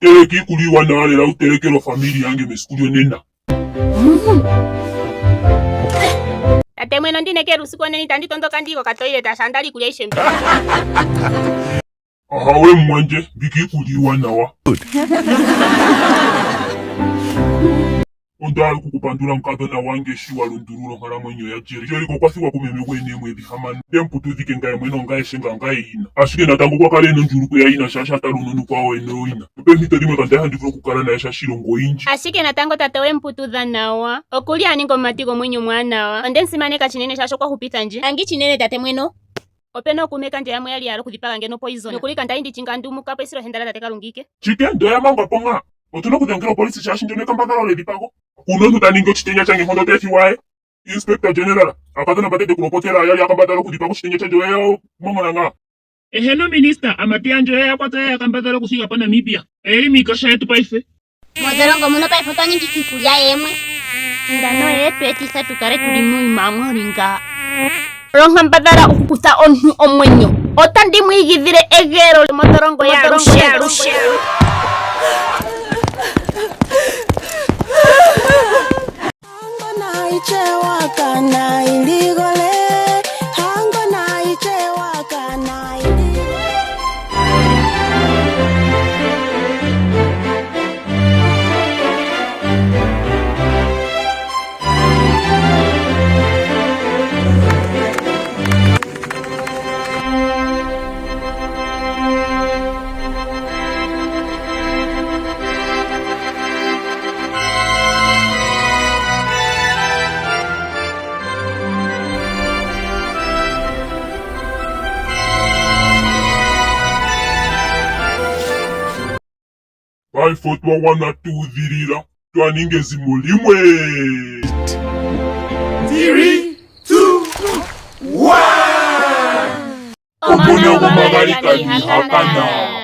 Tereki kuliwa na ale la uterekero familia yange mesikuliwe nena. Tate mweno ndine keru siku neni tandi tondoka ndiko katoile tashandali kulia ishembe. Aha we mwanje biki kuliwa nawa. Ondali kukupandula mkato na wange shiwa lundururo ngala mwenyo ya jeri. Jeri kokwasi kwa kumeme wene mwedi hamani. Demputu zike ngaye mweno ngaye shenga ngaye ina. Ashike na tango kwa kale njuruku ya ina shasha talununu kwa weno ina. Pepe mitadime kandeha ndivro kukala na yasha shirongo inji. Ashike na tango tatewe mputu dhanawa. Okuli aningo matiko mwenyo mwanawa. Onde nsimane kachinene shasho kwa kupita nje. Angi chinene tate mweno. Openo kumeka nje ya mweli yaro kulipaka ngeno poison. Nukulika ndaindi chingandumu kapo isiro hendala tateka lungike. Chike ndo ya manga ponga. Otuno kutengero polisi shashi njone kambagala ole dipako. Unondo taningo chitenya change hondo tefi wae. Inspector General akatana batete kulopotela yali akambadala kudipako chitenya change weo Omona nga. Eheno minister amatianjo ya kwata ya akambadala kusika pa Namibia. Eri mikasha yetu paife. Modorongo muno paife to nyingi kikulia yemwe. Ndano yetu etisa tukare tulimu imamu ringa. Ronga mbadala ukukuta onhu omwenyo. Otandi mwigithire egero modorongo ya rushe. Ihakana iligole, ihakana ihakana iligole. Baifotwa wana tuudhirira twaninge zimulimwe. 3, 2, 1. Omona gwomagalikano ihakana.